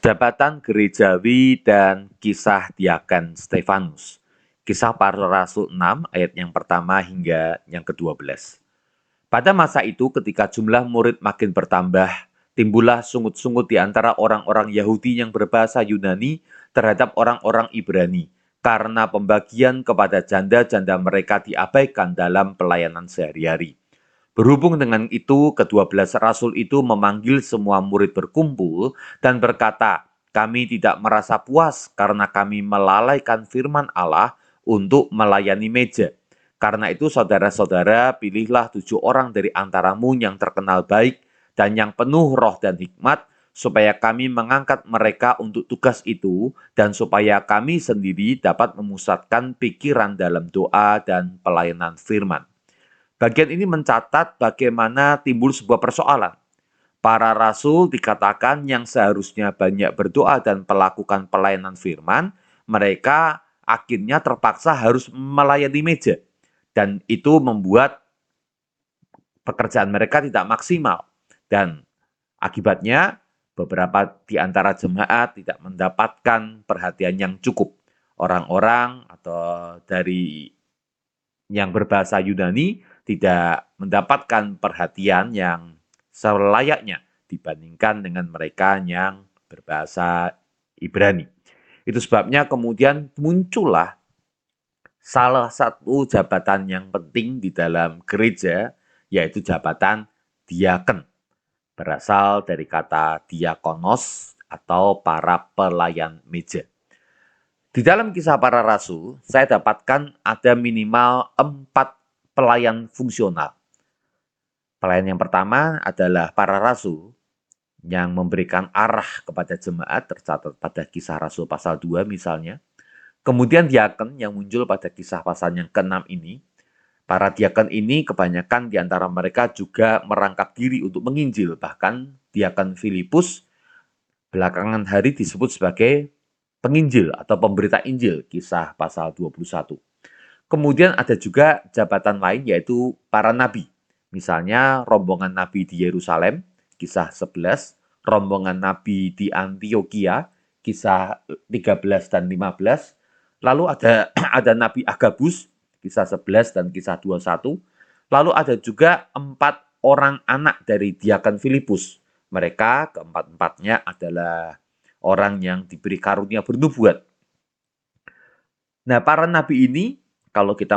Jabatan gerejawi dan kisah diaken Stefanus. Kisah Para Rasul 6 ayat yang pertama hingga yang ke-12. Pada masa itu ketika jumlah murid makin bertambah, timbullah sungut-sungut di antara orang-orang Yahudi yang berbahasa Yunani terhadap orang-orang Ibrani, karena pembagian kepada janda-janda mereka diabaikan dalam pelayanan sehari-hari. Berhubung dengan itu, ke-12 rasul itu memanggil semua murid berkumpul dan berkata, "Kami tidak merasa puas karena kami melalaikan firman Allah untuk melayani meja. Karena itu saudara-saudara, pilihlah 7 orang dari antaramu yang terkenal baik dan yang penuh roh dan hikmat, supaya kami mengangkat mereka untuk tugas itu, dan supaya kami sendiri dapat memusatkan pikiran dalam doa dan pelayanan firman." Bagian ini mencatat bagaimana timbul sebuah persoalan. Para rasul dikatakan yang seharusnya banyak berdoa dan melakukan pelayanan firman, mereka akhirnya terpaksa harus melayani meja. Dan itu membuat pekerjaan mereka tidak maksimal. Dan akibatnya beberapa di antara jemaat tidak mendapatkan perhatian yang cukup. Orang-orang atau dari yang berbahasa Yunani tidak mendapatkan perhatian yang selayaknya dibandingkan dengan mereka yang berbahasa Ibrani. Itu sebabnya kemudian muncullah salah satu jabatan yang penting di dalam gereja, yaitu jabatan diaken. Berasal dari kata diakonos atau para pelayan meja. Di dalam kisah para rasul, saya dapatkan ada minimal 4 pelayan fungsional. Pelayan yang pertama adalah para rasul yang memberikan arah kepada jemaat, tercatat pada kisah rasul pasal 2 misalnya. Kemudian diaken yang muncul pada kisah pasal yang ke-6 ini. Para diaken ini kebanyakan di antara mereka juga merangkap diri untuk menginjil. Bahkan diaken Filipus belakangan hari disebut sebagai penginjil atau pemberita Injil, kisah pasal 21. Kemudian ada juga jabatan lain yaitu para nabi. Misalnya rombongan nabi di Yerusalem, kisah 11, rombongan nabi di Antioquia, kisah 13 dan 15. Lalu ada ada nabi Agabus, kisah 11 dan kisah 21. Lalu ada juga 4 orang anak dari diaken Filipus. Mereka keempat-empatnya adalah orang yang diberi karunia bernubuat. Nah, para nabi ini, kalau kita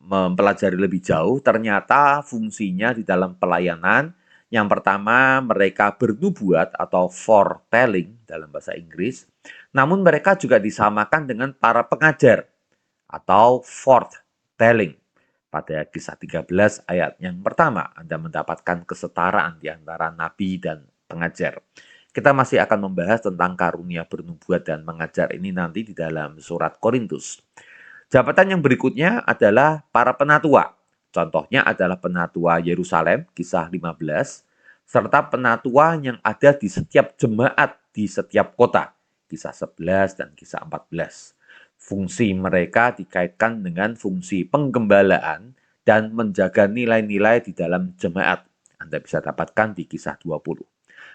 mempelajari lebih jauh, ternyata fungsinya di dalam pelayanan, yang pertama mereka bernubuat atau foretelling dalam bahasa Inggris, namun mereka juga disamakan dengan para pengajar atau forthtelling. Pada kisah 13 ayat yang pertama, Anda mendapatkan kesetaraan di antara nabi dan pengajar. Kita masih akan membahas tentang karunia bernubuat dan mengajar ini nanti di dalam surat Korintus. Jabatan yang berikutnya adalah para penatua. Contohnya adalah penatua Yerusalem, kisah 15, serta penatua yang ada di setiap jemaat di setiap kota, kisah 11 dan kisah 14. Fungsi mereka dikaitkan dengan fungsi penggembalaan dan menjaga nilai-nilai di dalam jemaat. Anda bisa dapatkan di kisah 20.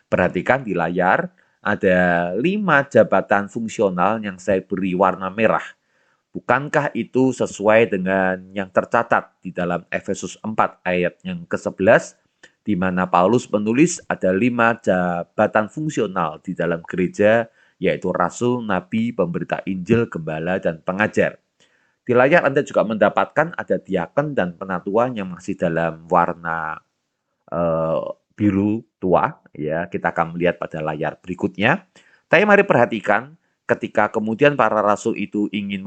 Perhatikan di layar, ada 5 jabatan fungsional yang saya beri warna merah. Bukankah itu sesuai dengan yang tercatat di dalam Efesus 4 ayat yang ke-11, di mana Paulus menulis ada 5 jabatan fungsional di dalam gereja, yaitu rasul, nabi, pemberita Injil, gembala, dan pengajar. Di layar Anda juga mendapatkan ada diaken dan penatua yang masih dalam warna biru tua. Ya, kita akan melihat pada layar berikutnya. Tapi mari perhatikan, ketika kemudian para rasul itu ingin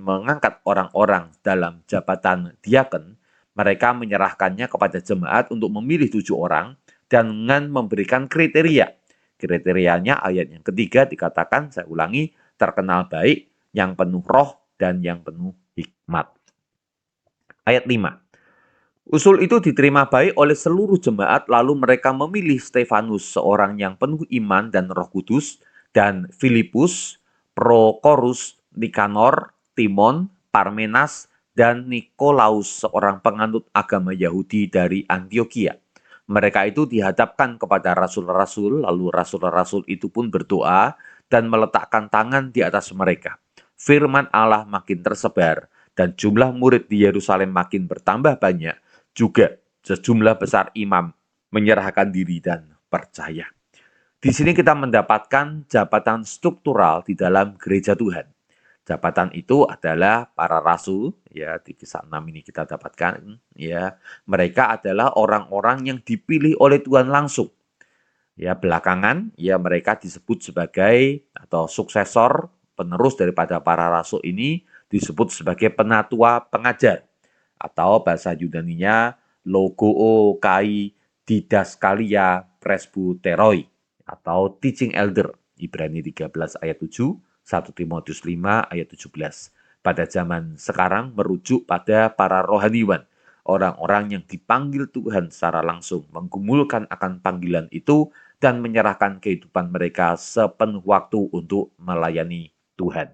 mengangkat orang-orang dalam jabatan diaken, mereka menyerahkannya kepada jemaat untuk memilih 7 orang dengan memberikan kriteria. Kriterianya ayat yang ketiga dikatakan, saya ulangi, terkenal baik, yang penuh roh, dan yang penuh hikmat. Ayat 5. Usul itu diterima baik oleh seluruh jemaat, lalu mereka memilih Stefanus, seorang yang penuh iman dan Roh Kudus, dan Filipus, Prokorus, Nikanor, Timon, Parmenas, dan Nikolaus, seorang penganut agama Yahudi dari Antioquia. Mereka itu dihadapkan kepada rasul-rasul, lalu rasul-rasul itu pun berdoa dan meletakkan tangan di atas mereka. Firman Allah makin tersebar dan jumlah murid di Yerusalem makin bertambah banyak. Juga sejumlah besar imam menyerahkan diri dan percaya. Di sini kita mendapatkan jabatan struktural di dalam gereja Tuhan. Jabatan itu adalah para rasul, ya di kisah 6 ini kita dapatkan, ya mereka adalah orang-orang yang dipilih oleh Tuhan langsung. Ya belakangan, ya mereka disebut sebagai atau suksesor penerus daripada para rasul ini disebut sebagai penatua pengajar atau bahasa Yunaninya logoo kai didaskalia presbyteroi atau teaching elder. Ibrani 13 ayat 7, 1 Timotius 5 ayat 17. Pada zaman sekarang merujuk pada para rohaniwan, orang-orang yang dipanggil Tuhan secara langsung, menggumulkan akan panggilan itu dan menyerahkan kehidupan mereka sepenuh waktu untuk melayani Tuhan.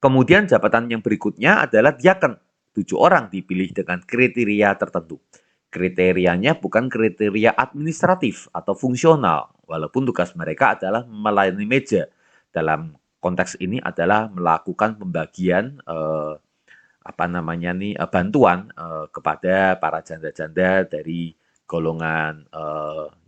Kemudian jabatan yang berikutnya adalah diaken. 7 orang dipilih dengan kriteria tertentu. Kriterianya bukan kriteria administratif atau fungsional, walaupun tugas mereka adalah melayani meja. Dalam konteks ini adalah melakukan pembagian bantuan kepada para janda-janda dari golongan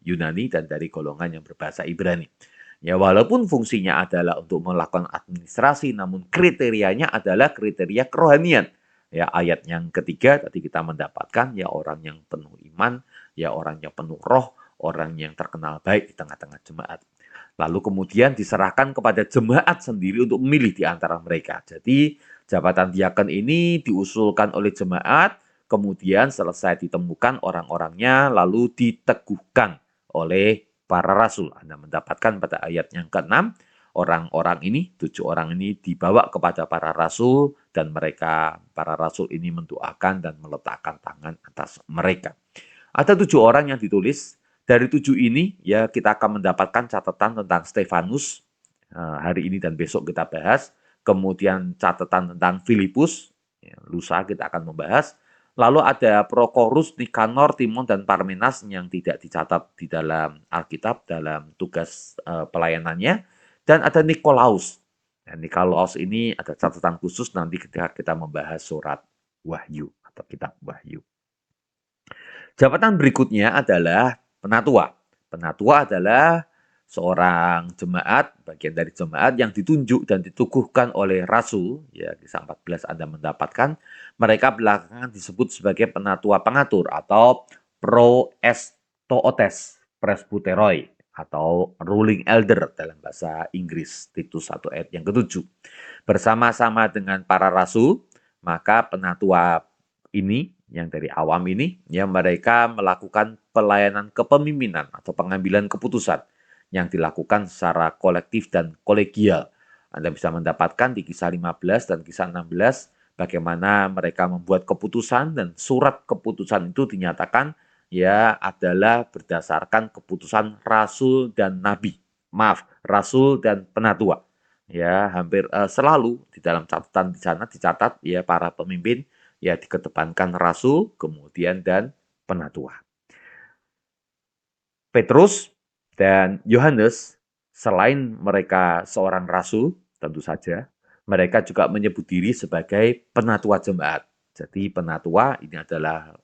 Yunani dan dari golongan yang berbahasa Ibrani. Ya, walaupun fungsinya adalah untuk melakukan administrasi, namun kriterianya adalah kriteria kerohanian. Ya, ayat yang ketiga tadi kita mendapatkan ya orang yang penuh iman, ya orang yang penuh roh, orang yang terkenal baik di tengah-tengah jemaat. Lalu kemudian diserahkan kepada jemaat sendiri untuk memilih di antara mereka. Jadi jabatan diaken ini diusulkan oleh jemaat, kemudian selesai ditemukan orang-orangnya, lalu diteguhkan oleh para rasul. Anda mendapatkan pada ayat yang ke-6, orang-orang ini, 7 orang ini dibawa kepada para rasul, dan mereka, para rasul ini mendoakan dan meletakkan tangan atas mereka. Ada 7 orang yang ditulis. Dari 7 ini, ya kita akan mendapatkan catatan tentang Stefanus, hari ini dan besok kita bahas. Kemudian catatan tentang Filipus, ya, lusa kita akan membahas. Lalu ada Prokorus, Nikanor, Timon, dan Parmenas yang tidak dicatat di dalam Alkitab dalam tugas pelayanannya. Dan ada Nikolaus. Dan Nikolaus ini ada catatan khusus nanti ketika kita membahas surat Wahyu atau kitab Wahyu. Jabatan berikutnya adalah penatua. Penatua adalah seorang jemaat, bagian dari jemaat yang ditunjuk dan dituguhkan oleh rasul, ya kisah 14 Anda mendapatkan, mereka belakangan disebut sebagai penatua pengatur atau proestootes presbyteroi atau ruling elder dalam bahasa Inggris, Titus 1 ayat yang ke-7. Bersama-sama dengan para rasul, maka penatua ini yang dari awam ini, ya mereka melakukan pelayanan kepemimpinan atau pengambilan keputusan yang dilakukan secara kolektif dan kolegial. Anda bisa mendapatkan di kisah 15 dan kisah 16 bagaimana mereka membuat keputusan dan surat keputusan itu dinyatakan ya adalah berdasarkan keputusan rasul dan nabi. Maaf, rasul dan penatua. Ya, hampir selalu di dalam catatan di sana dicatat ya para pemimpin ya dikedepankan rasul, kemudian dan penatua. Petrus dan Yohanes, selain mereka seorang rasul, tentu saja, mereka juga menyebut diri sebagai penatua jemaat. Jadi penatua ini adalah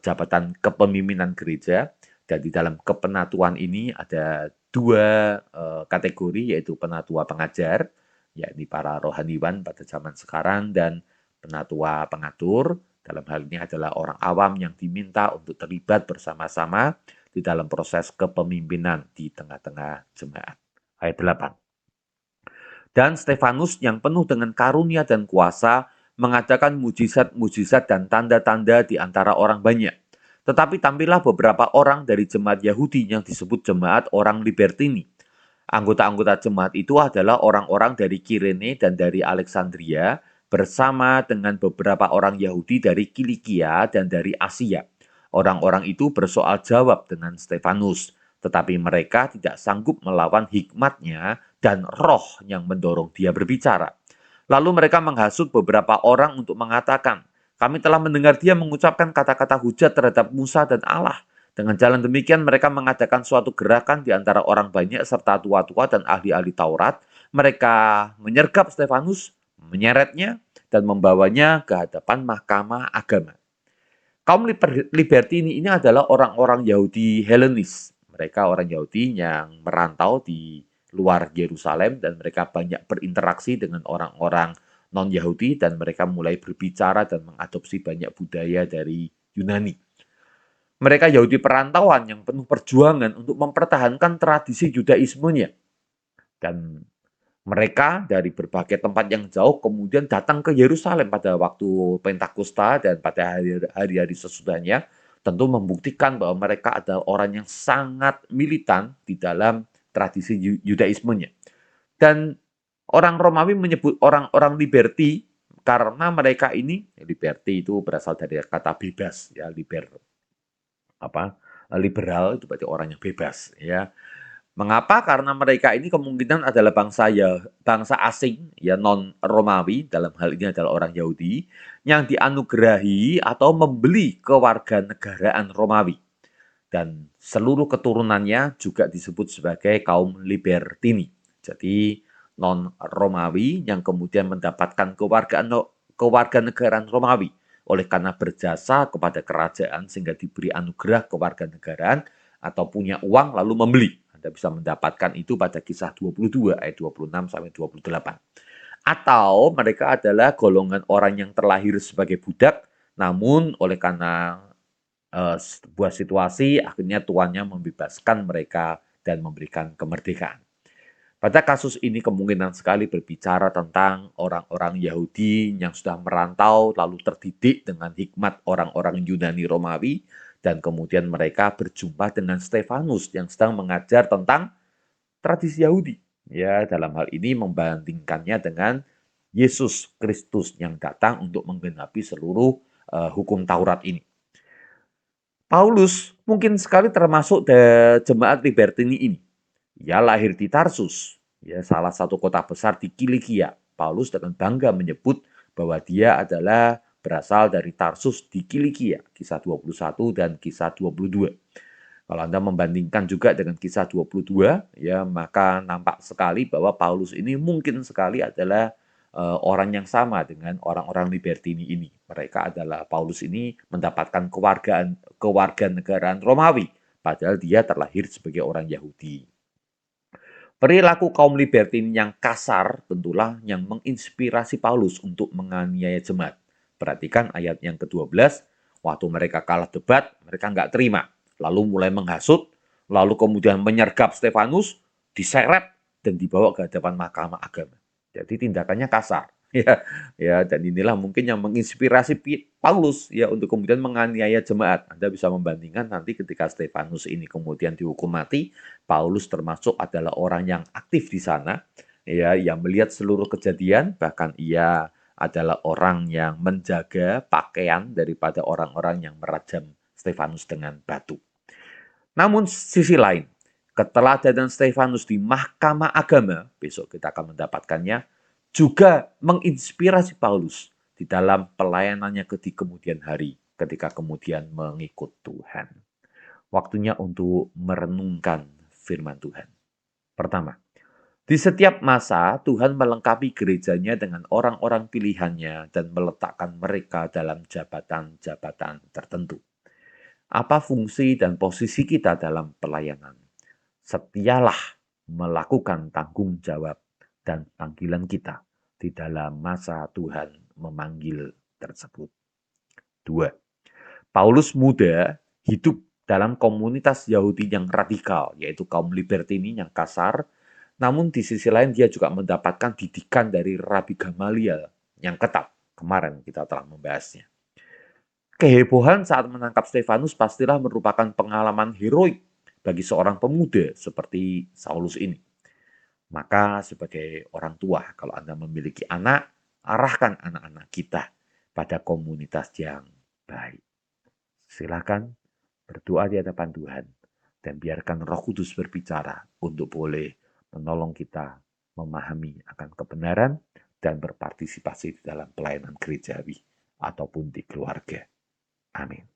jabatan kepemimpinan gereja, dan di dalam kepenatuan ini ada 2 kategori, yaitu penatua pengajar, yakni para rohaniwan pada zaman sekarang, dan penatua pengatur, dalam hal ini adalah orang awam yang diminta untuk terlibat bersama-sama di dalam proses kepemimpinan di tengah-tengah jemaat. Ayat 8. Dan Stefanus yang penuh dengan karunia dan kuasa mengadakan mujizat-mujizat dan tanda-tanda di antara orang banyak. Tetapi tampillah beberapa orang dari jemaat Yahudi yang disebut jemaat orang Libertini. Anggota-anggota jemaat itu adalah orang-orang dari Kirene dan dari Alexandria, bersama dengan beberapa orang Yahudi dari Kilikia dan dari Asia. Orang-orang itu bersoal jawab dengan Stefanus, tetapi mereka tidak sanggup melawan hikmatnya dan roh yang mendorong dia berbicara. Lalu mereka menghasut beberapa orang untuk mengatakan, kami telah mendengar dia mengucapkan kata-kata hujat terhadap Musa dan Allah. Dengan jalan demikian mereka mengadakan suatu gerakan di antara orang banyak serta tua-tua dan ahli-ahli Taurat. Mereka menyergap Stefanus, menyeretnya, dan membawanya ke hadapan mahkamah agama. Kaum Libertini ini adalah orang-orang Yahudi Helenis. Mereka orang Yahudi yang merantau di luar Yerusalem dan mereka banyak berinteraksi dengan orang-orang non-Yahudi dan mereka mulai berbicara dan mengadopsi banyak budaya dari Yunani. Mereka Yahudi perantauan yang penuh perjuangan untuk mempertahankan tradisi Yudaismenya. Dan mereka dari berbagai tempat yang jauh kemudian datang ke Yerusalem pada waktu Pentakosta dan pada hari-hari sesudahnya, tentu membuktikan bahwa mereka adalah orang yang sangat militan di dalam tradisi Yudaismenya. Dan orang Romawi menyebut orang-orang liberti karena mereka ini, liberti itu berasal dari kata bebas, ya, liberal itu berarti orang yang bebas, ya. Mengapa? Karena mereka ini kemungkinan adalah bangsa asing, ya, non Romawi, dalam hal ini adalah orang Yahudi yang dianugerahi atau membeli kewarganegaraan Romawi. Dan seluruh keturunannya juga disebut sebagai kaum Libertini. Jadi non Romawi yang kemudian mendapatkan kewarganegaraan Romawi oleh karena berjasa kepada kerajaan sehingga diberi anugerah kewarganegaraan atau punya uang lalu membeli. Anda bisa mendapatkan itu pada Kisah 22 ayat 26 sampai 28. Atau mereka adalah golongan orang yang terlahir sebagai budak, namun oleh karena sebuah situasi akhirnya tuannya membebaskan mereka dan memberikan kemerdekaan. Pada kasus ini kemungkinan sekali berbicara tentang orang-orang Yahudi yang sudah merantau lalu terdidik dengan hikmat orang-orang Yunani Romawi dan kemudian mereka berjumpa dengan Stefanus yang sedang mengajar tentang tradisi Yahudi. Ya, dalam hal ini membandingkannya dengan Yesus Kristus yang datang untuk menggenapi seluruh hukum Taurat ini. Paulus mungkin sekali termasuk jemaat Libertini ini. Ia lahir di Tarsus, ya, salah satu kota besar di Kilikia. Paulus dengan bangga menyebut bahwa dia adalah berasal dari Tarsus di Kilikia, Kisah 21 dan Kisah 22. Kalau Anda membandingkan juga dengan Kisah 22, ya, maka nampak sekali bahwa Paulus ini mungkin sekali adalah orang yang sama dengan orang-orang Libertini ini. Mereka adalah Paulus ini mendapatkan kewarganegaraan Romawi, padahal dia terlahir sebagai orang Yahudi. Perilaku kaum Libertini yang kasar tentulah yang menginspirasi Paulus untuk menganiaya jemaat. Perhatikan ayat yang ke-12, waktu mereka kalah debat, mereka nggak terima. Lalu mulai menghasut, lalu kemudian menyergap Stefanus, diseret, dan dibawa ke hadapan mahkamah agama. Jadi tindakannya kasar. Ya, dan inilah mungkin yang menginspirasi Paulus ya untuk kemudian menganiaya jemaat. Anda bisa membandingkan nanti ketika Stefanus ini kemudian dihukum mati, Paulus termasuk adalah orang yang aktif di sana, ya, yang melihat seluruh kejadian, bahkan ia adalah orang yang menjaga pakaian daripada orang-orang yang merajam Stefanus dengan batu. Namun sisi lain, keteladanan Stefanus di mahkamah agama, besok kita akan mendapatkannya, juga menginspirasi Paulus di dalam pelayanannya di kemudian hari ketika kemudian mengikut Tuhan. Waktunya untuk merenungkan firman Tuhan. Pertama, di setiap masa Tuhan melengkapi gerejanya dengan orang-orang pilihannya dan meletakkan mereka dalam jabatan-jabatan tertentu. Apa fungsi dan posisi kita dalam pelayanan? Setialah melakukan tanggung jawab dan panggilan kita di dalam masa Tuhan memanggil tersebut. 2. Paulus muda hidup dalam komunitas Yahudi yang radikal, yaitu kaum Libertini yang kasar, namun di sisi lain dia juga mendapatkan didikan dari Rabi Gamaliel yang ketat. Kemarin kita telah membahasnya. Kehebohan saat menangkap Stefanus pastilah merupakan pengalaman heroik bagi seorang pemuda seperti Saulus ini. Maka sebagai orang tua, kalau Anda memiliki anak, arahkan anak-anak kita pada komunitas yang baik. Silakan berdoa di hadapan Tuhan dan biarkan Roh Kudus berbicara untuk boleh menolong kita memahami akan kebenaran dan berpartisipasi di dalam pelayanan gerejawi ataupun di keluarga. Amin.